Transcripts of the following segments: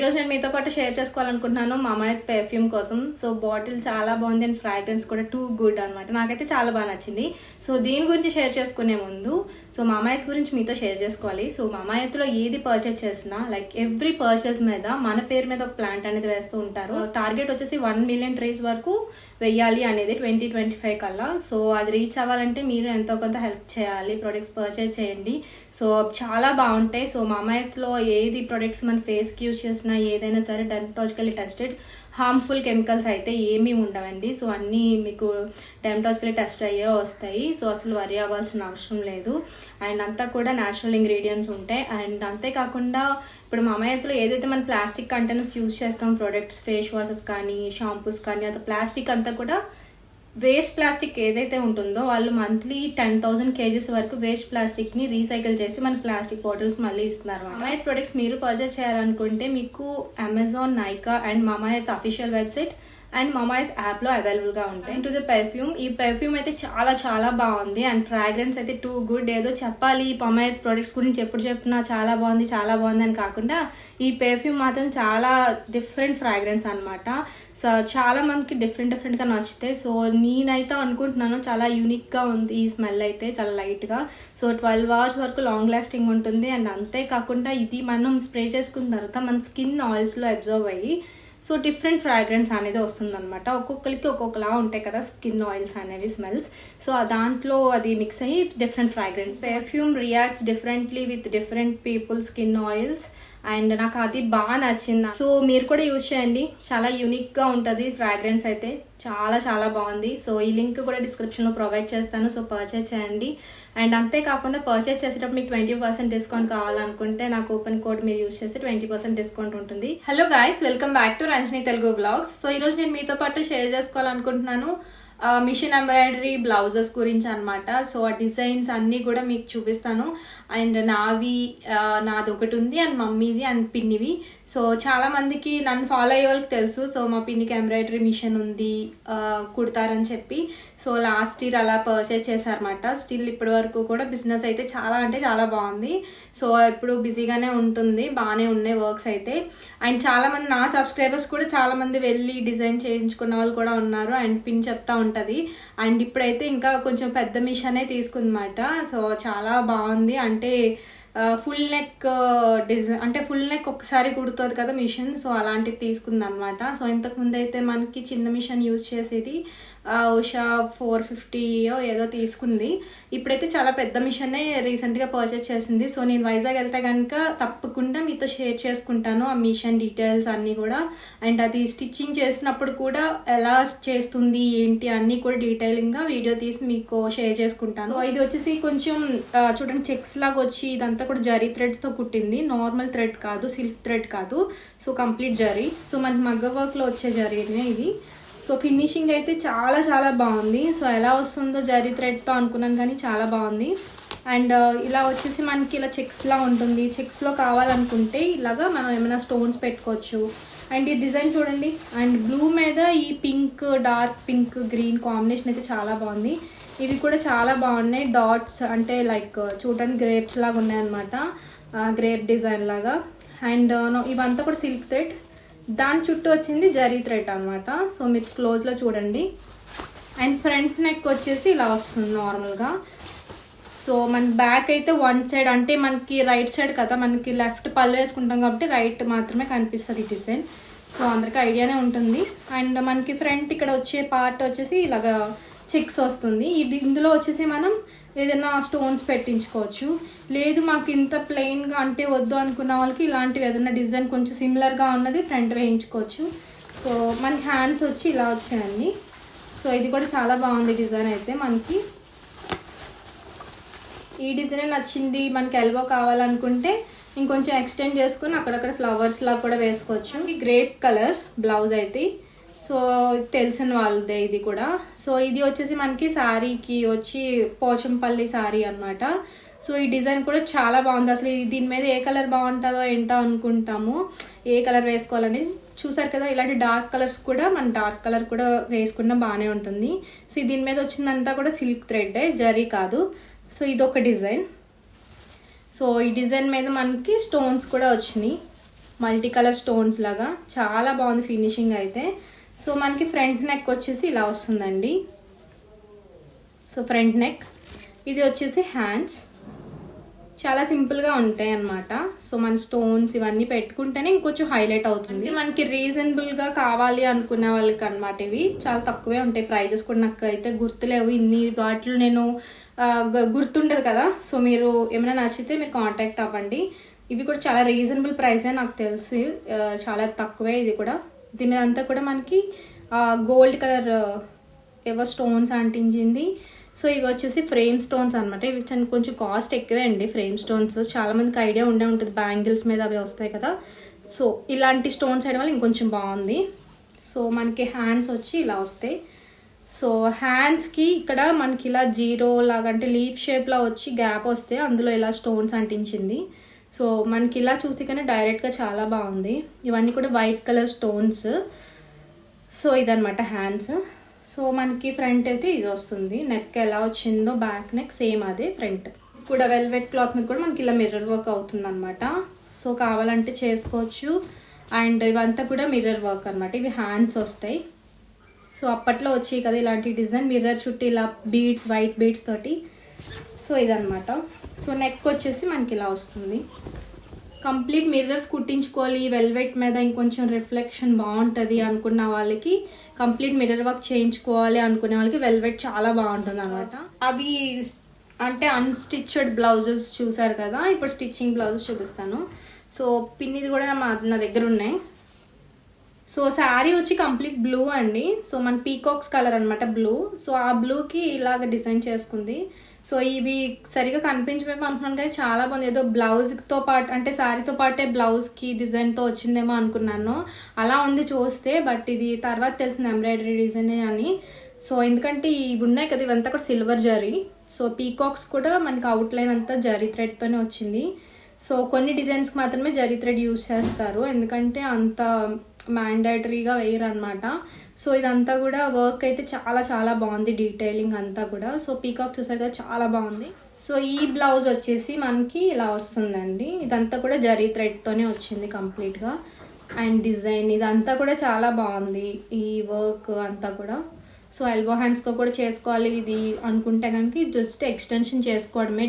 ఈరోజు నేను మీతో పాటు షేర్ చేసుకోవాలనుకుంటున్నాను మామాయత్ పెర్ఫ్యూమ్ కోసం. సో బాటిల్ చాలా బాగుంది అండ్ ఫ్రాగ్రెన్స్ కూడా టూ గుడ్ అనమాట. నాకైతే చాలా బాగా నచ్చింది. సో దీని గురించి షేర్ చేసుకునే ముందు మామాయత్ గురించి మీతో షేర్ చేసుకోవాలి. సో మామాయత్లో ఏది పర్చేస్ చేసినా లైక్ ఎవ్రీ పర్చేస్ మీద మన పేరు మీద ఒక ప్లాంట్ అనేది వేస్తూ ఉంటారు. టార్గెట్ వచ్చేసి 1 మిలియన్ ట్రీస్ వరకు వెయ్యాలి అనేది 2025 కల్లా. సో అది రీచ్ అవ్వాలంటే మీరు ఎంతో కొంత హెల్ప్ చేయాలి, ప్రొడక్ట్స్ పర్చేస్ చేయండి. సో చాలా బాగుంటాయి. సో మామాయత్లో ఏది ప్రొడక్ట్స్ మన ఫేస్కి యూజ్ చేసినా ఏదైనా సరే డెర్మటాలజికల్లీ టెస్టెడ్, హార్మ్ఫుల్ కెమికల్స్ అయితే ఏమీ ఉండవండి. సో అన్నీ మీకు డెర్మటాలజికల్లీ టెస్ట్ అయ్యే వస్తాయి. సో అసలు వరి అవ్వాల్సిన అవసరం లేదు. అండ్ అంతా కూడా న్యాచురల్ ఇంగ్రీడియంట్స్ ఉంటాయి. అండ్ అంతేకాకుండా ఇప్పుడు మామాయత్లో ఏదైతే మనం ప్లాస్టిక్ కంటైనర్స్ యూజ్ చేస్తాం, ప్రొడక్ట్స్ ఫేస్ వాషెస్ కానీ షాంపూస్ కానీ, అది ప్లాస్టిక్ అంతా కూడా వేస్ట్ ప్లాస్టిక్ ఏదైతే ఉంటుందో వాళ్ళు మంత్లీ 10,000 kgs వరకు వేస్ట్ ప్లాస్టిక్ ని రీసైకిల్ చేసి మన ప్లాస్టిక్ బాటిల్స్ మళ్ళీ ఇస్తున్నారు. మామాయత్ ప్రొడక్ట్స్ మీరు పర్చేస్ చేయాలనుకుంటే మీకు Amazon, Nykaa and Mamaearth official website and Mamaearth app లో అవైలబుల్ గా ఉంటాయి. టు ద పెర్ఫ్యూమ్, ఈ పెర్ఫ్యూమ్ అయితే చాలా చాలా బాగుంది అండ్ ఫ్రాగ్రెన్స్ అయితే టూ గుడ్. ఏదో చెప్పాలి మామాయత్ ప్రొడక్ట్స్ గురించి ఎప్పుడు చెప్పినా చాలా బాగుంది అని కాకుండా ఈ పెర్ఫ్యూమ్ మాత్రం చాలా డిఫరెంట్ ఫ్రాగ్రెన్స్ అనమాట. సో చాలా మందికి డిఫరెంట్ గా నచ్చుతాయి. సో నేనైతే అనుకుంటున్నాను చాలా యూనిక్ గా ఉంది ఈ స్మెల్ అయితే, చాలా లైట్ గా. సో 12 hours వరకు లాంగ్ లాస్టింగ్ ఉంటుంది. అండ్ అంతేకాకుండా ఇది మనం స్ప్రే చేసుకున్న తర్వాత మన స్కిన్ ఆయిల్స్ లో అబ్జర్వ్ అయ్యి సో డిఫరెంట్ ఫ్రాగ్రెన్స్ అనేది వస్తుంది అనమాట. ఒక్కొక్కరికి ఒక్కొక్కలా ఉంటాయి కదా స్కిన్ ఆయిల్స్ అనేవి స్మెల్స్. సో దాంట్లో అది మిక్స్ అయ్యి different fragrance. Perfume reacts differently with different people skin oils and నాకు అది బాగా నచ్చింది. సో మీరు కూడా యూజ్ చేయండి, చాలా యూనిక్ గా ఉంటుంది ఫ్రాగ్రెన్స్ అయితే, చాలా చాలా బాగుంది. సో ఈ లింక్ కూడా డిస్క్రిప్షన్ లో ప్రొవైడ్ చేస్తాను. సో పర్చేస్ చేయండి. అండ్ అంతేకాకుండా పర్చేస్ చేసేటప్పుడు మీకు 20% డిస్కౌంట్ కావాలనుకుంటే నా కూపన్ కోడ్ మీరు యూజ్ చేస్తే 20% డిస్కౌంట్ ఉంటుంది. Hello guys, welcome back to Ranjani Telugu vlogs. So ఈరోజు నేను మీతో పాటు షేర్ చేసుకోవాలనుకుంటున్నాను మిషన్ ఎంబ్రాయిడరీ బ్లౌజెస్ గురించి అనమాట. సో ఆ డిజైన్స్ అన్నీ కూడా మీకు చూపిస్తాను. అండ్ నాది ఒకటి ఉంది అండ్ మమ్మీది అండ్ పిన్నివి. సో చాలా మందికి నన్ను ఫాలో అయ్యే వాళ్ళకి తెలుసు. సో మా పిన్నికి ఎంబ్రాయిడరీ మిషన్ ఉంది, కుడతారని చెప్పి. సో లాస్ట్ ఇయర్ అలా పర్చేజ్ చేశారన్నమాట. స్టిల్ ఇప్పటి వరకు కూడా బిజినెస్ అయితే చాలా అంటే చాలా బాగుంది. సో ఇప్పుడు బిజీగానే ఉంటుంది, బాగానే ఉన్నాయి వర్క్స్ అయితే. అండ్ చాలా మంది నా సబ్స్క్రైబర్స్ కూడా చాలా మంది వెళ్ళి డిజైన్ చేయించుకున్న వాళ్ళు కూడా ఉన్నారు. అండ్ పిన్ చెప్తా ఉంటది. అండ్ ఇప్పుడైతే ఇంకా కొంచెం పెద్ద మిషనే తీసుకుందన్నమాట. సో చాలా బాగుంది. అంటే ఫుల్ నెక్ డిజైన్, అంటే ఫుల్ నెక్ ఒకసారి కుడుతుంది కదా మిషన్. సో అలాంటిది తీసుకుంది అనమాట. సో ఇంతకు ముందు అయితే మనకి చిన్న మిషన్ యూజ్ చేసేది ఉషా 450 ఏదో తీసుకుంది. ఇప్పుడైతే చాలా పెద్ద మిషనే రీసెంట్ గా పర్చేస్ చేసింది. సో నేను వైజాగ్ వెళ్తే కనుక తప్పకుండా మీతో షేర్ చేసుకుంటాను ఆ మిషన్ డీటెయిల్స్ అన్ని కూడా. అండ్ అది స్టిచ్చింగ్ చేసినప్పుడు కూడా ఎలా చేస్తుంది ఏంటి అన్ని కూడా డీటెయిలింగ్ గా వీడియో తీసి మీకు షేర్ చేసుకుంటాను. సో ఇది వచ్చేసి కొంచెం చూడండి చెక్స్ లాగా వచ్చి ఇదంతా కూడా జరీ థ్రెడ్ తో కుట్టింది, నార్మల్ థ్రెడ్ కాదు, సిల్క్ థ్రెడ్ కాదు. So complete zari. సో మనకి మగ్గ వర్క్ లో వచ్చే జరీనే ఇది. సో ఫినిషింగ్ అయితే చాలా చాలా బాగుంది. సో ఎలా వస్తుందో జరీ థ్రెడ్తో అనుకున్నాను కానీ చాలా బాగుంది. అండ్ ఇలా వచ్చేసి మనకి ఇలా చెక్స్లా ఉంటుంది. చెక్స్లో కావాలనుకుంటే ఇలాగా మనం ఏమైనా స్టోన్స్ పెట్టుకోవచ్చు. అండ్ ఈ డిజైన్ చూడండి. అండ్ బ్లూ మీద ఈ pink, dark pink, green combination అయితే చాలా బాగుంది. ఇవి కూడా చాలా బాగున్నాయి. డాట్స్ అంటే లైక్ చూడడానికి గ్రేప్స్ లాగా ఉన్నాయి అనమాట, గ్రేప్ డిజైన్ లాగా. అండ్ ఇవంతా కూడా సిల్క్ థ్రెడ్, దాని చుట్టూ వచ్చింది జరీ థ్రెడ్ అనమాట. సో మీరు క్లోజ్లో చూడండి. అండ్ ఫ్రంట్ నెక్ వచ్చేసి ఇలా వస్తుంది నార్మల్గా. సో మన బ్యాక్ అయితే వన్ సైడ్, అంటే మనకి రైట్ సైడ్ కదా, మనకి లెఫ్ట్ పళ్ళు వేసుకుంటాం కాబట్టి రైట్ మాత్రమే కనిపిస్తుంది ఈ డిజైన్. సో అందరికి ఐడియానే ఉంటుంది. అండ్ మనకి ఫ్రంట్ ఇక్కడ వచ్చే పార్ట్ వచ్చేసి ఇలాగా చెక్స్ వస్తుంది. ఇందులో వచ్చేసి మనం ఏదైనా స్టోన్స్ పెట్టించుకోవచ్చు. లేదు మాకు ఇంత ప్లెయిన్గా అంటే వద్దు అనుకున్న వాళ్ళకి ఇలాంటివి ఏదైనా డిజైన్ కొంచెం సిమిలర్గా ఉన్నది ఫ్రంట్ వేయించుకోవచ్చు. సో మనకి హ్యాండ్స్ వచ్చి ఇలా వచ్చాయండి. సో ఇది కూడా చాలా బాగుంది డిజైన్ అయితే. మనకి ఈ డిజైన్ నచ్చింది. మనకి ఎల్బో కావాలనుకుంటే ఇంకొంచెం ఎక్స్టెండ్ చేసుకుని అక్కడక్కడ ఫ్లవర్స్ లాగా కూడా వేసుకోవచ్చు. గ్రేప్ కలర్ బ్లౌజ్ అయితే, సో తెలిసిన వాళ్ళదే ఇది కూడా. సో ఇది వచ్చేసి మనకి శారీకి వచ్చి పోచంపల్లి శారీ అనమాట. సో ఈ డిజైన్ కూడా చాలా బాగుంది. అసలు దీని మీద ఏ కలర్ బాగుంటుందో ఏంటో అనుకుంటాము, ఏ కలర్ వేసుకోవాలని. చూసారు కదా, ఇలాంటి డార్క్ కలర్స్ కూడా మన డార్క్ కలర్ కూడా వేసుకున్నా బాగానే ఉంటుంది. సో దీని మీద వచ్చిందంతా కూడా సిల్క్ థ్రెడ్, జరీ కాదు. సో ఇది ఒక డిజైన్. సో ఈ డిజైన్ మీద మనకి స్టోన్స్ కూడా వచ్చినాయి. మల్టీ కలర్ స్టోన్స్ లాగా చాలా బాగుంది ఫినిషింగ్ అయితే. సో మనకి ఫ్రంట్ నెక్ వచ్చేసి ఇలా వస్తుందండి. సో ఫ్రంట్ నెక్, ఇది వచ్చేసి హ్యాండ్స్. చాలా సింపుల్గా ఉంటాయి అన్నమాట. సో మన స్టోన్స్ ఇవన్నీ పెట్టుకుంటేనే ఇంకొంచెం హైలైట్ అవుతుంది. మనకి రీజనబుల్గా కావాలి అనుకునే వాళ్ళకి అనమాట. ఇవి చాలా తక్కువే ఉంటాయి. ప్రైజెస్ కూడా నాకు అయితే గుర్తులేవు. ఇన్ని వాటిలో నేను గుర్తుండదు కదా. సో మీరు ఏమైనా నచ్చితే మీరు కాంటాక్ట్ అవ్వండి. ఇవి కూడా చాలా రీజనబుల్ ప్రైసే నాకు తెలిసి, చాలా తక్కువే. ఇది కూడా దీని మీద అంతా కూడా మనకి గోల్డ్ కలర్ ఏవో స్టోన్స్ అంటించింది. సో ఇవి వచ్చేసి ఫ్రేమ్ స్టోన్స్ అనమాట. ఇవి కొంచెం కాస్ట్ ఎక్కువే అండి ఫ్రేమ్ స్టోన్స్. చాలా మందికి ఐడియా ఉండే ఉంటుంది, బ్యాంగిల్స్ మీద అవి వస్తాయి కదా. సో ఇలాంటి స్టోన్స్ వేయడం వల్ల ఇంకొంచెం బాగుంది. సో మనకి హ్యాండ్స్ వచ్చి ఇలా వస్తాయి. సో హ్యాండ్స్కి ఇక్కడ మనకి ఇలా జీరో లాగా అంటే లీఫ్ షేప్లో వచ్చి గ్యాప్ వస్తే అందులో ఇలా స్టోన్స్ అంటించింది. సో మనకి ఇలా చూసి కానీ డైరెక్ట్గా చాలా బాగుంది. ఇవన్నీ కూడా వైట్ కలర్ స్టోన్స్. సో ఇదనమాట హ్యాండ్స్. సో మనకి ఫ్రంట్ అయితే ఇది వస్తుంది. నెక్ ఎలా వచ్చిందో బ్యాక్ నెక్ సేమ్ అదే ఫ్రంట్. కూడా వెల్వెట్ క్లాత్ మీద కూడా మనకి ఇలా మిర్రర్ వర్క్ అవుతుంది అనమాట. సో కావాలంటే చేసుకోవచ్చు. అండ్ ఇవంతా కూడా మిర్రర్ వర్క్ అనమాట. ఇవి హ్యాండ్స్ వస్తాయి. సో అప్పట్లో వచ్చాయి కదా ఇలాంటి డిజైన్, మిర్రర్ చుట్టూ ఇలా బీడ్స్, వైట్ బీడ్స్ తోటి. సో ఇదనమాట. సో నెక్ వచ్చేసి మనకి ఇలా వస్తుంది. కంప్లీట్ మిర్రర్స్ కుట్టించుకోవాలి వెల్వెట్ మీద, ఇంకొంచెం రిఫ్లెక్షన్ బాగుంటుంది అనుకున్న వాళ్ళకి, కంప్లీట్ మిర్రర్ వర్క్ చేయించుకోవాలి అనుకునే వాళ్ళకి వెల్వెట్ చాలా బాగుంటుంది అనమాట. అవి అంటే అన్స్టిచ్డ్ బ్లౌజెస్ చూసారు కదా, ఇప్పుడు స్టిచ్చింగ్ బ్లౌజెస్ చూపిస్తాను. సో పిన్నిది కూడా నా దగ్గర ఉన్నాయి. సో శారీ వచ్చి కంప్లీట్ బ్లూ అండి. సో మన పీకాక్స్ కలర్ అనమాట బ్లూ. సో ఆ బ్లూకి ఇలాగ డిజైన్ చేసుకుంది. సో ఇవి సరిగా కనిపించమేమో అనుకున్నాను కానీ చాలా బాగుంది. ఏదో బ్లౌజ్తో పాటు అంటే శారీతో పాటే బ్లౌజ్కి డిజైన్తో వచ్చిందేమో అనుకున్నాను. అలా ఉంది చూస్తే, బట్ ఇది తర్వాత తెలిసింది ఎంబ్రాయిడరీ డిజైన్ అని. సో ఎందుకంటే ఇవి ఉన్నాయి కదా, ఇవంతా కూడా సిల్వర్ జరీ. సో పీకాక్స్ కూడా మనకి అవుట్లైన్ అంతా జరీ థ్రెడ్తోనే వచ్చింది. సో కొన్ని డిజైన్స్కి మాత్రమే జరీ థ్రెడ్ యూజ్ చేస్తారు, ఎందుకంటే అంత మ్యాండేటరీగా వేయరు అనమాట. సో ఇదంతా కూడా వర్క్ అయితే చాలా చాలా బాగుంది, డీటెయిలింగ్ అంతా కూడా. సో పీకాక్ చూసారు కదా చాలా బాగుంది. సో ఈ బ్లౌజ్ వచ్చేసి మనకి ఇలా వస్తుందండి. ఇదంతా కూడా జరీ థ్రెడ్తోనే వచ్చింది కంప్లీట్గా. అండ్ డిజైన్ ఇదంతా కూడా చాలా బాగుంది, ఈ వర్క్ అంతా కూడా. సో ఎల్బో హ్యాండ్స్తో కూడా చేసుకోవాలి ఇది అనుకుంటే కనుక జస్ట్ ఎక్స్టెన్షన్ చేసుకోవడమే.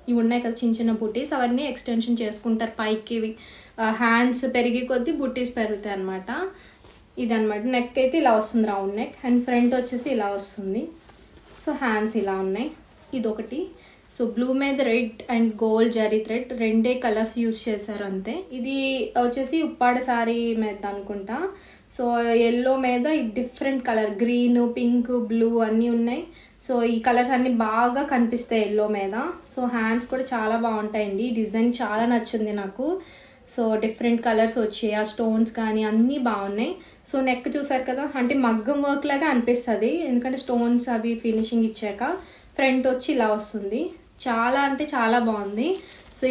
ఇవి ఉన్నాయి కదా చిన్న చిన్న బుటీస్, అవన్నీ ఎక్స్టెన్షన్ చేసుకుంటారు పైకి. ఇవి హ్యాండ్స్ పెరిగే కొద్దీ బుటీస్ పెరుగుతాయి అనమాట. ఇదనమాట. నెక్ అయితే ఇలా వస్తుంది, రౌండ్ నెక్. అండ్ ఫ్రంట్ వచ్చేసి ఇలా వస్తుంది. సో హ్యాండ్స్ ఇలా ఉన్నాయి. ఇదొకటి. సో బ్లూ మీద red and gold zari thread, రెండే కలర్స్ యూజ్ చేశారు అంతే. ఇది వచ్చేసి ఉప్పాడ శారీ మీద అనుకుంటా. సో ఎల్లో మీద different colour, green, pink, blue అన్నీ ఉన్నాయి. సో ఈ కలర్స్ అన్నీ బాగా కనిపిస్తాయి ఎల్లో మీద. సో హ్యాండ్స్ కూడా చాలా బాగుంటాయండి. ఈ డిజైన్ చాలా నచ్చింది నాకు. సో డిఫరెంట్ కలర్స్ వచ్చాయి, ఆ స్టోన్స్ కానీ అన్నీ బాగున్నాయి. సో నెక్ చూసారు కదా, అంటే మగ్గం వర్క్ లాగా అనిపిస్తుంది ఎందుకంటే స్టోన్స్ అవి ఫినిషింగ్ ఇచ్చాక. ఫ్రంట్ వచ్చి ఇలా వస్తుంది. చాలా అంటే చాలా బాగుంది. సో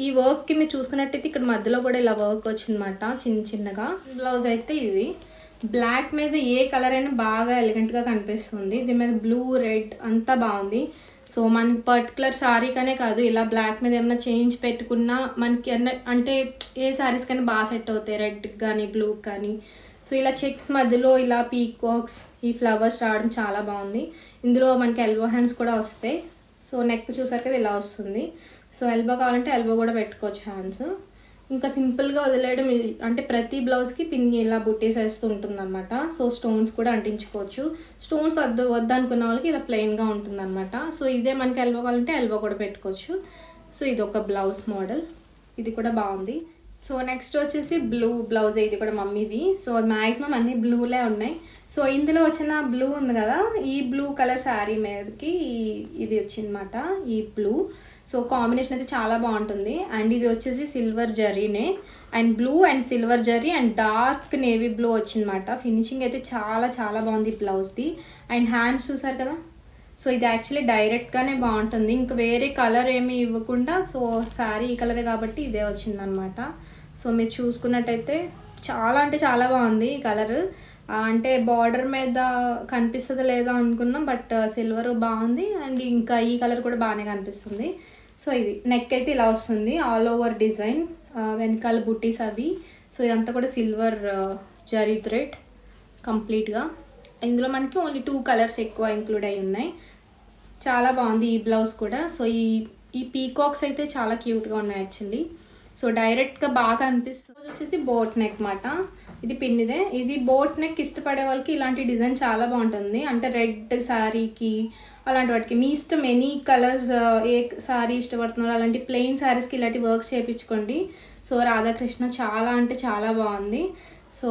ఈ వర్క్కి మీరు చూసుకున్నట్టయితే ఇక్కడ మధ్యలో కూడా ఇలా వర్క్ వచ్చిందన్నమాట చిన్న చిన్నగా. బ్లౌజ్ అయితే ఇది బ్లాక్ మీద ఏ కలర్ అయినా బాగా ఎలిగెంట్గా కనిపిస్తుంది. దీని మీద బ్లూ, రెడ్ అంతా బాగుంది. సో మనకి పర్టికులర్ శారీకనే కాదు, ఇలా బ్లాక్ మీద ఏమైనా చేంజ్ పెట్టుకున్నా మనకి అంటే ఏ శారీస్ కానీ బాగా సెట్ అవుతాయి, రెడ్ కానీ బ్లూ కానీ. సో ఇలా చెక్స్ మధ్యలో ఇలా పీకాక్స్, ఈ ఫ్లవర్స్ రావడం చాలా బాగుంది. ఇందులో మనకి ఎల్బో హ్యాండ్స్ కూడా వస్తాయి. సో నెక్ చూసారు కదా ఇలా వస్తుంది. సో ఎల్బో కావాలంటే ఎల్బో కూడా పెట్టుకోవచ్చు హ్యాండ్స్. ఇంకా సింపుల్గా వదిలేయడం, అంటే ప్రతి బ్లౌజ్కి పిన్ని ఇలా బుట్టీస్ వేస్తూ ఉంటుంది అనమాట. సో స్టోన్స్ కూడా అంటించుకోవచ్చు. స్టోన్స్ వద్దనుకున్న వాళ్ళకి ఇలా ప్లెయిన్గా ఉంటుంది అనమాట. సో ఇదే మనకి ఎల్బో కావాలంటే ఎల్బో కూడా పెట్టుకోవచ్చు. సో ఇది ఒక బ్లౌజ్ మోడల్, ఇది కూడా బాగుంది. సో నెక్స్ట్ వచ్చేసి బ్లూ బ్లౌజ్, ఇది కూడా మమ్మీది. సో మ్యాక్సిమం అన్ని బ్లూలే ఉన్నాయి. సో ఇందులో వచ్చిన బ్లూ ఉంది కదా, ఈ బ్లూ కలర్ శారీ మీదకి ఇది వచ్చిందన్నమాట, ఈ బ్లూ. సో కాంబినేషన్ అయితే చాలా బాగుంటుంది. అండ్ ఇది వచ్చేసి సిల్వర్ జరీనే, and blue and silver zari and dark navy blue వచ్చిందన్నమాట. ఫినిషింగ్ అయితే చాలా చాలా బాగుంది బ్లౌజ్ది. అండ్ హ్యాండ్స్ చూసారు కదా. సో ఇది యాక్చువల్లీ డైరెక్ట్గానే బాగుంటుంది, ఇంకా వేరే కలర్ ఏమి ఇవ్వకుండా. సో శారీ ఈ కలరే కాబట్టి ఇదే వచ్చిందనమాట. సో మీరు చూసుకున్నట్టయితే చాలా అంటే చాలా బాగుంది ఈ కలర్. అంటే బార్డర్ మీద కనిపిస్తుంది లేదా అనుకున్నాం, బట్ సిల్వర్ బాగుంది. అండ్ ఇంకా ఈ కలర్ కూడా బాగానే కనిపిస్తుంది. సో ఇది నెక్ అయితే ఇలా వస్తుంది, ఆల్ ఓవర్ డిజైన్. వెనకాల బుట్టీస్ అవి. సో ఇదంతా కూడా సిల్వర్ జరీ థ్రెడ్ కంప్లీట్గా. ఇందులో మనకి ఓన్లీ 2 కలర్స్ ఎక్కువ ఇంక్లూడ్ అయి ఉన్నాయి. చాలా బాగుంది ఈ బ్లౌజ్ కూడా. సో ఈ పీకాక్స్ అయితే చాలా క్యూట్గా ఉన్నాయి యాక్చువల్లీ. సో డైరెక్ట్గా బాగా అనిపిస్తుంది. ఇది వచ్చేసి బోట్ నెక్ మాట. ఇది పిన్నిదే. ఇది బోట్ నెక్ ఇష్టపడే వాళ్ళకి ఇలాంటి డిజైన్ చాలా బాగుంటుంది. అంటే రెడ్ శారీకి అలాంటి వాటికి మీ ఇష్టం, ఎనీ కలర్స్ ఏ శారీ ఇష్టపడుతున్నారో అలాంటి ప్లెయిన్ శారీస్కి ఇలాంటి వర్క్స్ చేయించుకోండి. సో రాధాకృష్ణ చాలా అంటే చాలా బాగుంది. సో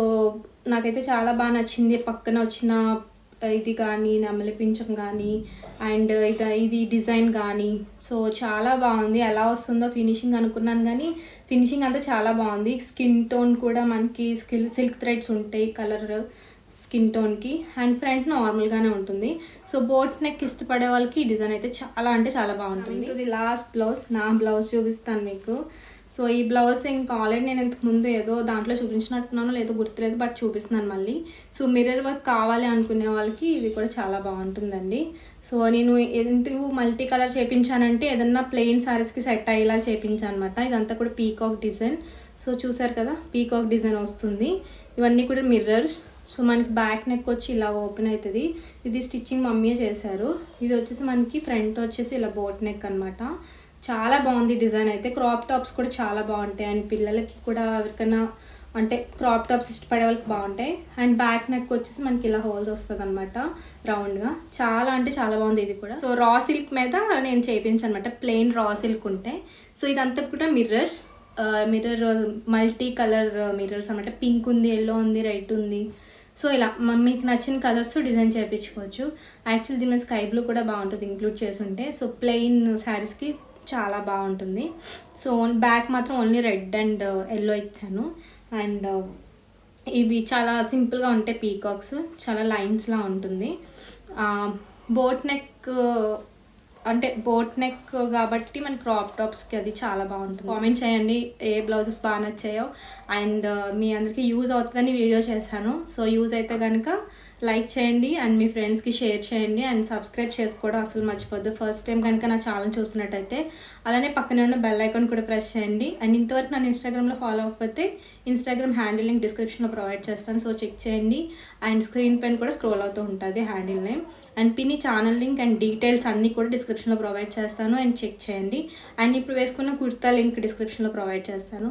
నాకైతే చాలా బాగా నచ్చింది. పక్కన వచ్చిన ఇది కానీ నెమలి పించం కానీ అండ్ ఇది డిజైన్ కానీ సో చాలా బాగుంది. ఎలా వస్తుందో ఫినిషింగ్ అనుకున్నాను కానీ ఫినిషింగ్ అంతా చాలా బాగుంది. స్కిన్ టోన్ కూడా మనకి సిల్క్ థ్రెడ్స్ ఉంటాయి కలర్ స్కిన్ టోన్కి. అండ్ ఫ్రంట్ నార్మల్గానే ఉంటుంది. సో బోట్ నెక్ ఇష్టపడే వాళ్ళకి ఈ డిజైన్ అయితే చాలా అంటే చాలా బాగుంటుంది. ఇది లాస్ట్ బ్లౌజ్, నా బ్లౌజ్ చూపిస్తాను మీకు. సో ఈ బ్లౌజ్ ఇంకా ఆల్రెడీ నేను ఇంతకు ముందు ఏదో దాంట్లో చూపించినట్టున్నాను, లేదో గుర్తులేదు, బట్ చూపిస్తున్నాను మళ్ళీ. సో మిర్రర్ వర్క్ కావాలి అనుకునే వాళ్ళకి ఇది కూడా చాలా బాగుంటుందండి. సో నేను ఎందుకు మల్టీ కలర్ చేయించానంటే ఏదన్నా ప్లెయిన్ శారీస్కి సెట్ అయ్యేలా చేయించాను అనమాట. ఇదంతా కూడా పీకాక్ డిజైన్. సో చూసారు కదా పీకాక్ డిజైన్ వస్తుంది. ఇవన్నీ కూడా మిర్రర్స్. సో మనకి బ్యాక్ నెక్ వచ్చి ఇలా ఓపెన్ అవుతుంది. ఇది స్టిచ్చింగ్ మమ్మీయే చేశారు. ఇది వచ్చేసి మనకి ఫ్రంట్ వచ్చేసి ఇలా బోట్ నెక్ అనమాట. చాలా బాగుంది డిజైన్ అయితే. క్రాప్ టాప్స్ కూడా చాలా బాగుంటాయి అండ్ పిల్లలకి కూడా ఎవరికైనా అంటే క్రాప్ టాప్స్ ఇష్టపడే వాళ్ళకి బాగుంటాయి. అండ్ బ్యాక్ నెక్ వచ్చేసి మనకి ఇలా హోల్స్ వస్తుంది అనమాట రౌండ్గా. చాలా అంటే చాలా బాగుంది ఇది కూడా. సో రా సిల్క్ మీద నేను చేయించాను అనమాట, ప్లెయిన్ రా సిల్క్ ఉంటాయి. సో ఇదంతా కూడా మిర్రర్ మల్టీ కలర్ మిర్రర్స్ అనమాట. పింక్ ఉంది, ఎల్లో ఉంది, రెడ్ ఉంది. సో ఇలా మీకు నచ్చిన కలర్స్ డిజైన్ చేయించుకోవచ్చు. యాక్చువల్లీ దీని స్కై బ్లూ కూడా బాగుంటుంది ఇంక్లూడ్ చేసి ఉంటే. సో ప్లెయిన్ శారీస్కి చాలా బాగుంటుంది. సో బ్యాక్ మాత్రం ఓన్లీ రెడ్ అండ్ ఎల్లో ఇచ్చాను. అండ్ ఇవి చాలా సింపుల్గా ఉంటాయి పీకాక్స్, చాలా లైన్స్లా ఉంటుంది. బోట్ నెక్ అంటే బోట్ నెక్ కాబట్టి మన క్రాప్ టాప్స్కి అది చాలా బాగుంటుంది. కామెంట్ చేయండి ఏ బ్లౌజెస్ బాగా నచ్చాయో. అండ్ మీ అందరికీ యూజ్ అవుతుందని వీడియో చేశాను. సో యూజ్ అయితే కనుక లైక్ చేయండి అండ్ మీ ఫ్రెండ్స్కి షేర్ చేయండి అండ్ సబ్స్క్రైబ్ చేసుకోవడం అసలు మర్చిపోద్దు. ఫస్ట్ టైం కనుక నా ఛానల్ చూస్తున్నట్టయితే అలానే పక్కనే ఉన్న బెల్ ఐకాన్ కూడా ప్రెస్ చేయండి. అండ్ ఇంతవరకు నన్ను ఇన్స్టాగ్రామ్లో ఫాలో అవ్వకపోతే ఇన్స్టాగ్రామ్ హ్యాండిల్ లింక్ డిస్క్రిప్షన్లో ప్రొవైడ్ చేస్తాను. సో చెక్ చేయండి. అండ్ స్క్రీన్ పైన కూడా స్క్రోల్ అవుతూ ఉంటుంది హ్యాండిల్ నేమ్. అండ్ పిన్ని ఛానల్ లింక్ అండ్ డీటెయిల్స్ అన్నీ కూడా డిస్క్రిప్షన్లో ప్రొవైడ్ చేస్తాను అండ్ చెక్ చేయండి. అండ్ ఇప్పుడు వేసుకున్న కుర్తా లింక్ డిస్క్రిప్షన్లో ప్రొవైడ్ చేస్తాను.